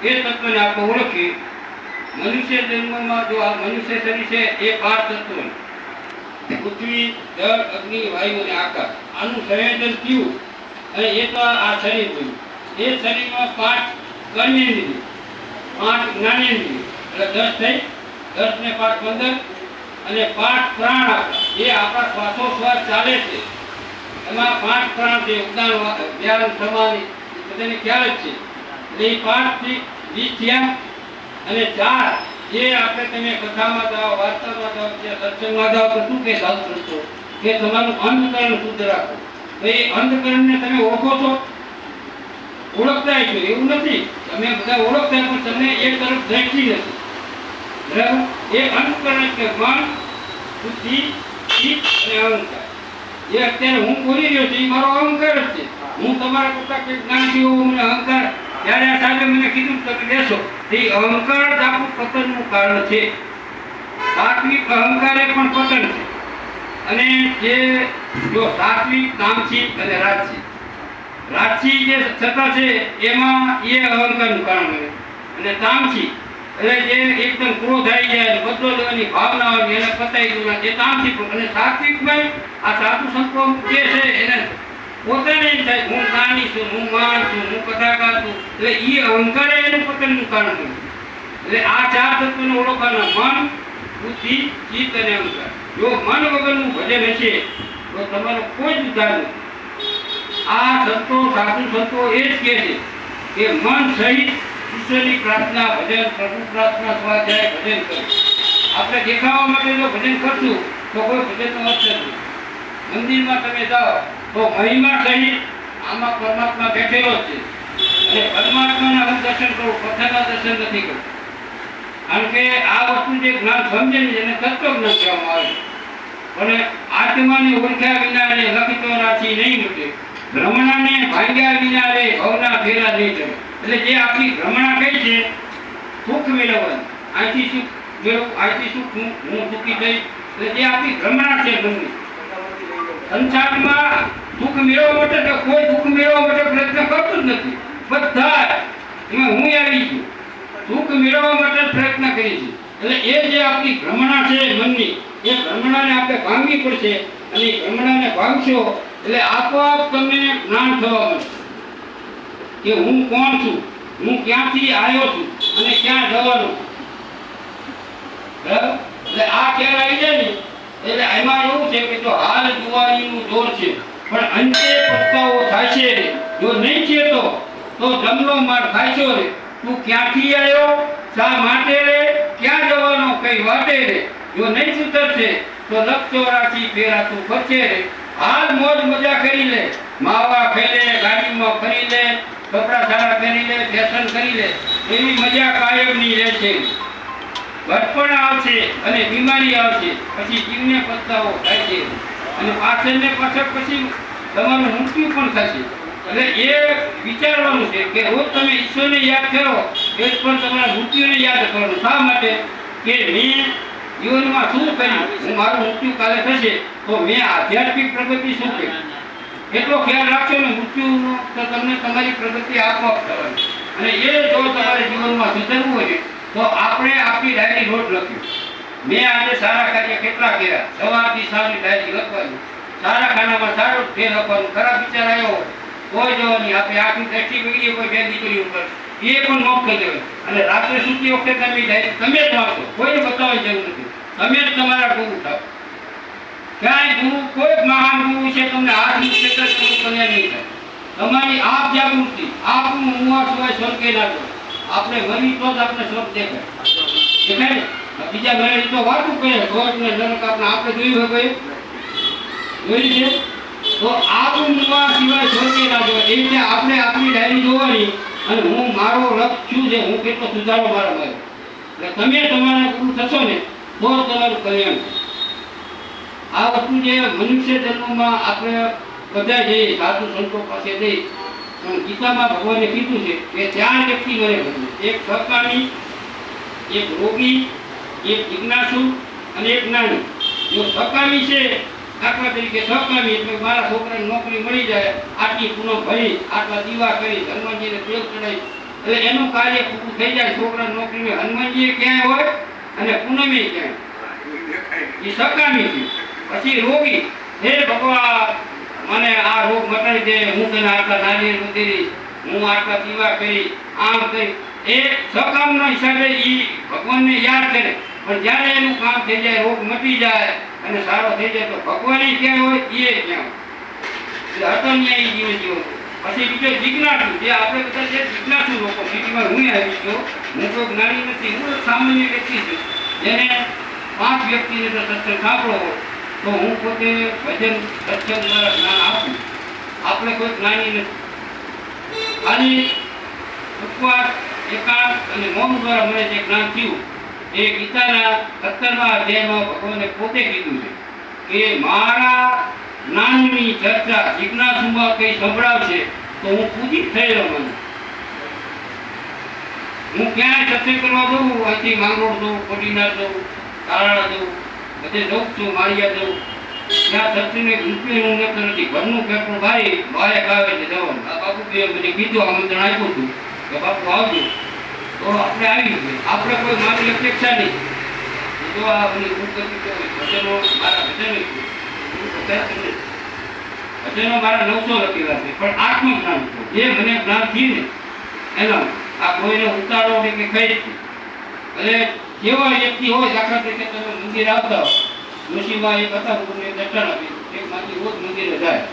એ તત્વને આપણે ઓળખી. મનુષ્ય જન્મમાં જો આ મનુષ્ય શરીર છે એ 5 તત્વો, પૃથ્વી, જળ, અગ્નિ, વાયુ અને આકાશ, આનું સંયોજન થયું અને એ તો આ શરીર બન્યું. એ શરીરમાં 5 કર્મેન્દ્રિય, 5 જ્ઞાનેન્દ્રિય, એટલે 10 થઈ, 10 ને 5 15 અને 5 પ્રાણ આપણા, એ આપણા શ્વાસોશ્વાસ ચાલે છે. એમાં 5 પ્રાણ છે, ઉદાન, ધ્યાન, સમાધિ, બધાને ખ્યાલ જ છે. એટલે એ 5 થી 20 થયા અને 4 જે આપણે તમે કથામાં જાઓ, વાર્તામાં જાઓ, કે સત્સંગમાં જાઓ તો શું કે સાધુ સંતો કે તમારું અંતકરણ શુદ્ધ રાખો. તો એ અંતકરણને તમે ઓળખો છો? ઓળખતા છો એવું નથી, તમે બધા ઓળખતા પણ તમને એક તરફ દ્રષ્ટિ નથી. બરાબર? એ અંતકરણ કે મન, બુદ્ધિ, ચિત્ત અને અહંકાર. જે અત્યારે હું બોલી રહ્યો છું એ મારો અહંકાર જ છે. હું તમારા કરતા કંઈક જ્ઞાનથી હોઉં, મને અહંકાર ત્યારે આ સાહેબે મને કીધું તમે લેશો, તે અહંકાર જ આપણું પતનનું કારણ છે. સાત્વિક અહંકાર એ પણ પતન છે. અને જે જો સાત્વિક, તામસિક અને રાજસિક, રાજસિક જે સત્તા છે એમાં એ અહંકારનું કારણ બને. અને તામસિક એટલે જે એકદમ ક્રોધ આવી જાય, બદલો લેવાની ભાવના હોય એને પતાવી દેવાના, એ તામસિક. અને સાત્વિકમાં આ સાધુ સંતો જે છે એને પોતાને એમ થાય હું જ્ઞાની છું, હું મહાન છું, હું કથાકાર છું, એટલે એ અહંકાર એનું પતનનું કારણ બને. એટલે આ 4 તત્વોને ઓળખવાના: મન, બુદ્ધિ, ચિત્ત અને અહંકાર. જો મન વગરનું ભજન હશે તો તમારો કોઈ જ ઉદ્ધાર નથી. આ સંતો, સાધુ સંતો એ જ કહે છે કે મન સહિત ઈશ્વરની પ્રાર્થના, ભજન, પ્રભુ પ્રાર્થના, સ્વાધ્યાય, ભજન કરો. આપણે દેખાવા માટે જો ભજન કરશું તો કોઈ ભજનનો અર્થ નથી. મંદિરમાં તમે જાઓ તો મહિમા સહિત આમાં પરમાત્મા બેઠેલો જ છે. અને પરમાત્માના હું દર્શન કરું, કથાના દર્શન નથી કરતું. કારણ કે આ વસ્તુ જે જ્ઞાન સમજે ને એને તત્વજ્ઞાન કહેવામાં આવે. પણ આત્માને ઓળખ્યા વિના ને લખતો રાશી નહીં મૂકે, ભ્રમણાને ભાંગ્યા વિના રે ભવના ફેરા નહીં ચડે. એટલે જે આપણી ભ્રમણા કઈ છે સુખ મેળવવાનું, અહીંથી સુખ મેળવું, અહીંથી સુખ હું સુખી થઈ, એટલે જે આપણી ભ્રમણા છે મનની. સંસારમાં સુખ મેળવવા માટે તો કોઈ દુઃખ મેળવવા માટે પ્રયત્ન કરતું જ નથી. બધા એમાં હું આવી છું, સુખ મેળવવા માટે પ્રયત્ન કરી છે. એટલે એ જે આપણી ભ્રમણા છે મનની, એ ભ્રમણાને આપણે ભાંગવી પડશે. અને એ ભ્રમણાને ભાંગશો એટલે આપોઆપ તમને જ્ઞાન થવા મળશે કે હું કોણ છું, હું ક્યાંથી આવ્યો છું અને ક્યાં જવાનો. બરાબર? એટલે આ ખ્યાલ આવી જાય ને એટલે એમાં એવું છે કે જો હાલ જુવાનીનું જોર છે પણ અંતે પસ્તાવો થાય છે રે. જો નહીં છે તો જમલો માર ખાયશો રે. તું ક્યાંથી આવ્યો, શા માટે રે, ક્યાં જવાનો કઈ વાટે રે. જો નહીં સુધરશે તો 184 ફેરા તું ફરશે રે. હાલ મોજ મજા કરી લે, માવા ખાઈ લે, ગાડીમાં ફરી લે, કપડા સારા પહેરી લે, ફેશન કરી લે, એવી મજા કાયમની રહેશે. ઘટપણ આવશે અને બીમારી આવશે, પછી જીવને પસ્તાવો થાય છે. અને પાછળ પછી તમારું મૃત્યુ પણ થશે. એટલે એ વિચારવાનું છે કે રોજ તમે ઈશ્વરને યાદ કરો એ જ પણ તમારા મૃત્યુને યાદ કરવાનું. શા માટે? કે મેં જીવનમાં શું કર્યું, હું મારું મૃત્યુ કાલે થશે તો મેં આધ્યાત્મિક પ્રગતિ શું કરી. એટલો ખ્યાલ રાખશો ને મૃત્યુનો તો તમને તમારી પ્રગતિ આપોઆપ થવાની. અને એ જો તમારે જીવનમાં સુધરવું હોય તો આપણે આપણી ડાયરી નોટ લખ્યું. મેં આજે સારા કાર્ય કેટલા કર્યા, સવારથી સાંજની ડાયરી લખવાની. સારા ખાનામાં સારો ફેર લખવાનું, ખરાબ વિચાર આવ્યો કોઈ જવાની, આપણે આખી દ્રષ્ટિ બગડી કોઈ 2 દીકરી ઉપર એ પણ નોટ કરી દેવાય. અને રાત્રે સૂતી વખતે તમે ડાયરી તમે જ વાંચો, કોઈને બતાવવાની જરૂર નથી. તમે જ તમારા ગુરુ થાવ. ક્યાંય ગુરુ કોઈ મહાન ગુરુ છે તમને હાથ મૂકે તો તમારું કલ્યાણ નહીં થાય. તમારી આપ જાગૃતિ, આપનું મુવા સિવાય સ્વર્ગે ના જાય. આપણે મરી તો જ આપણે સ્વર્ગ દેખાય. દેખાય ને? બીજા ઘરે તો વાતું કરે સ્વર્ગ ને નરક આપણે જોયું હોય જોઈ છે. તો આપણું મુવા સિવાય સ્વર્ગે ના જાય. એ રીતે આપણે આપણી ડાયરી જોવાની અને હું મારો લક્ષ્ય શું છે, હું કેટલો સુધારો મારા. એટલે તમે તમારા ગુરુ થશો ને તો તમારું કલ્યાણ. આ વસ્તુ જે મનુષ્ય જન્મમાં આપણે બધા જઈએ સાધુ સંતો પાસે જઈ, પણ ગીતામાં ભગવાને કીધું છે કે 4 વ્યક્તિ મને ભજવે: એક સકામી, એક રોગી, એક જિજ્ઞાસુ અને એક જ્ઞાની. જો સકામી છે, દાખલા તરીકે સકામી એટલે મારા છોકરાને નોકરી મળી જાય, આટલી પૂનમ ભરી, આટલા દીવા કરી, હનુમાનજીને તેલ ચડાવી, એટલે એનું કાર્ય પૂરું થઈ જાય. છોકરા નોકરી હનુમાનજી ક્યાંય હોય અને પૂનમે ક્યાંય એ સકામી છે. પછી રોગી હે ભગવાન મને આ રોગ મટાડી દે, હું તને આટલા નારિયેળ ઉતરી, હું આટલા દીવા કરી, આમ કરી, એ સકામના હિસાબે એ ભગવાનને યાદ કરે. પણ જ્યારે એનું કામ થઈ જાય, રોગ મટી જાય અને સારો થઈ જાય તો ભગવાન ક્યાં હોય એ ક્યાં હોય. અતન્યાયી જીવન જીવો. પછી બીજો જિજ્ઞાસુ, જે આપણે બધા જે જિજ્ઞાસુ લોકો, સિટીમાં હું આવી ગયો, હું તો જ્ઞાની નથી, હું સામાન્ય વ્યક્તિ છું. જેને 5 વ્યક્તિને જો સત્સંગ સાંભળો હોય તો હું પોતે ભજન સત્સંગ દ્વારા જ્ઞાન આપું. આપણે કોઈ જ્ઞાની નથી. ખાલી ઉપવાસ, એકાંત અને મૌન દ્વારા મને જે જ્ઞાન થયું એ ગીતાના 17મા અધ્યાયમાં ભગવાને પોતે કીધું છે કે મારા જ્ઞાનની ચર્ચા જિજ્ઞાસુમાં કંઈ સંભળાવશે તો હું પૂજિત થયેલો મને. હું ક્યાંય સત્સંગ કરવા જઉં, અહીંથી માંગરોળ જઉં, કોડીનાર જઉં, કારાળા જઉં, બધે જઉં છું, માળિયા જઉં, ત્યાં સત્સંગને રૂપિયાનું નક્કી નથી. ઘરનું પેપર ભાઈ બાએ ગાવે છે જવાનું. આ બાપુ મને કીધું, આમંત્રણ આપ્યું હતું કે બાપુ આવજો, તો આપણે આવી ગયું. આપણે કોઈ મારી અપેક્ષા નહીં. જો આ બધી ભજનો મારા ભજનો મારા 900 લખેલા છે, પણ આત્મજ્ઞાન જે મને જ્ઞાન થયું ને એના આ કોઈને ઉતારો ને કે કઈ એટલે કેવા વ્યક્તિ હોય, દાખલા તરીકે તમે મંદિર આવતા હો, ઋષિમાં એક હતા, તમને દર્શન આપ્યું, એક માંથી રોજ મંદિરે જાય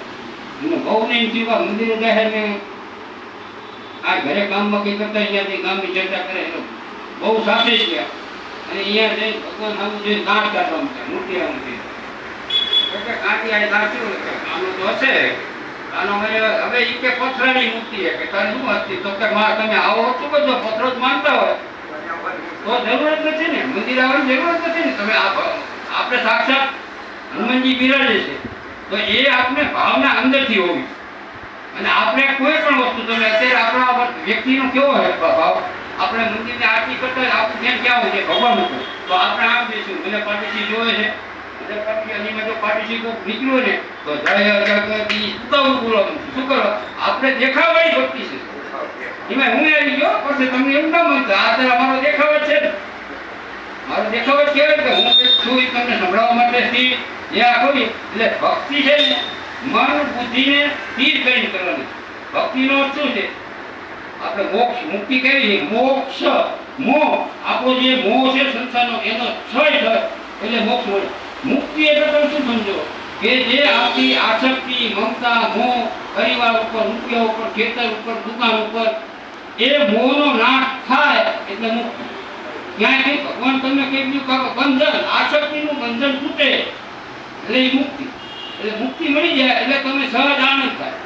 અને બહુ નહીં થયું મંદિરે જાય ને આ ઘરે કામમાં કંઈ કરતા અહીંયાથી ગામની ચર્ચા કરે બહુ સાથે જ ગયા અને અહીંયા જઈને ભગવાન આવું જોઈએ દાંત કાઢવા માટે મૂર્તિ આવું કાંટી આ દાંટ્યું આનો તો હશે આનો હવે એ કે પથરાની મૂર્તિ કે તારે શું હતી તો કે માં તમે આવો શું બધો પથરો જ માનતા હોય તો જરૂર જ નથી ને મંદિર આવવાની જરૂર જ નથી ને. તમે આપણે સાક્ષાત હનુમાનજી બિરાજે છે તો એ આપણે ભાવના અંદરથી હોવી. અને આપણે કોઈ પણ વસ્તુ તમે અત્યારે આપણા વ્યક્તિનો કેવો હોય ભાવ, આપણે મંદિરની આરતી કરતા હોય આપણું ધ્યાન ક્યાં હોય છે ભગવાન ઉપર, તો આપણે આમ જઈશું મને પાટીસી જોવે છે એટલે પાટી અનીમાં જો પાટીસી કોઈ નીકળ્યો ને તો જય ઉતાવળ બોલવાનું શું કરો આપણે દેખાવાળી ભક્તિ છે. એમાં હું આવી ગયો પછી તમને એમ ના માનતા આ ત્યારે અમારો દેખાવ જ છે. મારો દેખાવ જ કહેવાય કે હું છું એ તમને સંભળાવવા માટે જે આખો એટલે ભક્તિ છે ને મન બુદ્ધિને સ્થિર કરીને કરવાની. ભક્તિનો અર્થ શું છે? આપણે મોક્ષ મુક્તિ કેવી છે? મોક્ષ મોહ આપણો જે મોહ છે સંસારનો એનો ક્ષય થાય એટલે મોક્ષ મળે. મુક્તિ એટલે તમે શું સમજો કે જે આપણી આસક્તિ, મમતા, મોહ પરિવાર ઉપર, રૂપિયા ઉપર, ખેતર ઉપર, દુકાન ઉપર એ મોહનો નાશ થાય એટલે મુક્તિ. ક્યાંય ભગવાન તમને કહી દીધું કે બંધન, આસક્તિનું બંધન તૂટે એટલે એ મુક્તિ. એટલે મુક્તિ મળી જાય એટલે તમે સહજ આનંદ થાય,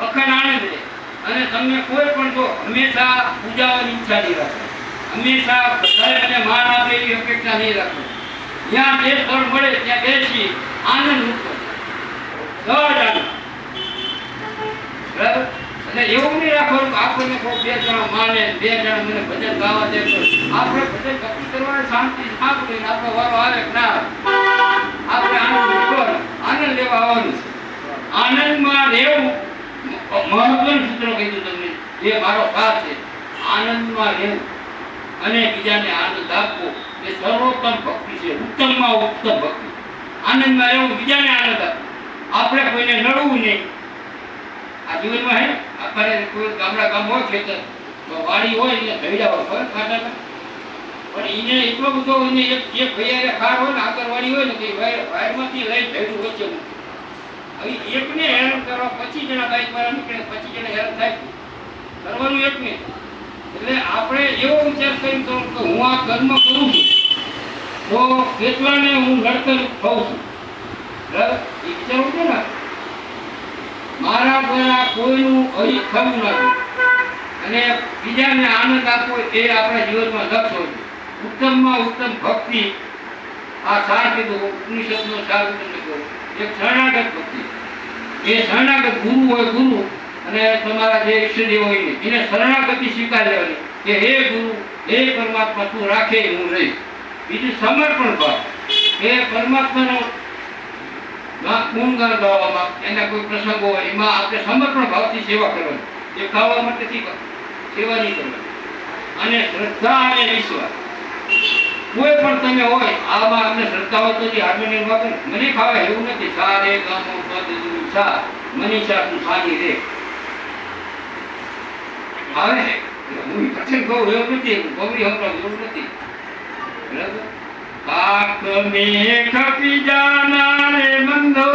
અખંડ આનંદ રહે. અને તમને કોઈ પણ જો હંમેશા પૂજાવાની ઈચ્છા નહીં રાખો, હંમેશા બધાએ મને માન આપે એવી અપેક્ષા નહીં રાખો. જ્યાં જે સ્થળ મળે ત્યાં બેસી આનંદ મુક્ત, સહજ આનંદ. બરાબર? એટલે એવું નહીં રાખવાનું કે આપણને કોઈ 2 જણા માને, 2 જણા મને ભજન ગાવા દે તો આપણે ભજન ભક્તિ કરવાની શાંતિ સાંભળીને આપણો વારો આવે કે ના આપણે આનંદ લેવા આવવાનું. આનંદમાં રહેવું મહત્વનું સૂત્ર કીધું તમને, જે મારો સાથ છે. આનંદમાં રહેવું અને બીજાને આનંદ આપવો એ સર્વોત્તમ ભક્તિ છે, ઉત્તમમાં ઉત્તમ ભક્તિ. આનંદમાં રહેવું, બીજાને આનંદ આપવો, આપણે કોઈને નડવું નહીં. આ જીવનમાં હે આપણે કોઈ ગામ હોય ખેતર તો વાડી હોય એટલે ધૈડા હોય ખબર ખાતા પણ એને એટલો બધો એને એક ભૈયા ખાર હોય ને આંગણવાડી હોય ને કે વાયરમાંથી લઈ ધૈડું વચ્ચે હવે એકને હેરાન કરવા 25 જણા બાઈક વાળા નીકળે, 25 જણા હેરાન થાય કરવાનું એકને. એટલે આપણે એવો વિચાર કરી કે હું આ કર્મ કરું છું તો કેટલાને હું નડતર થઉં છું. બરાબર? એ વિચારવું છે ને મારા દ્વારા કોઈનું અહિત થવું નથી અને બીજાને આનંદ આપવો એ આપણા જીવનમાં લક્ષ્ય હોય. ઉત્તમમાં ઉત્તમ ભક્તિ આ સાર કીધું ઉપનિષદનો સાર કીધું એક શરણાગત ભક્તિ. એ શરણાગત ગુરુ હોય, ગુરુ અને તમારા જે ઈષ્ટદેવ હોય ને એને શરણાગતિ સ્વીકાર લેવાની કે હે ગુરુ, હે પરમાત્મા તું રાખે હું રહીશ. બીજું સમર્પણ ભાવ એ પરમાત્માનો ગુણગાન ગાવામાં એના કોઈ પ્રસંગો હોય એમાં આપણે સમર્પણ ભાવથી સેવા કરવાની. એ ખાવા માટેથી સેવા નહીં કરવાની. અને શ્રદ્ધા અને વિશ્વાસ કોઈ પણ તમે હોય આમાં અમને શ્રદ્ધા હોય તો હાર્મોનિયમ વાપરે મને ખાવા એવું નથી. સા રે ગામો પદ સા મનીષા તું સાની રે આવે છે. હું પસંદ કહું એવું નથી, ગૌરી હમણાં એવું નથી. બરાબર. પાક મેં ખપી જાના રે મંદો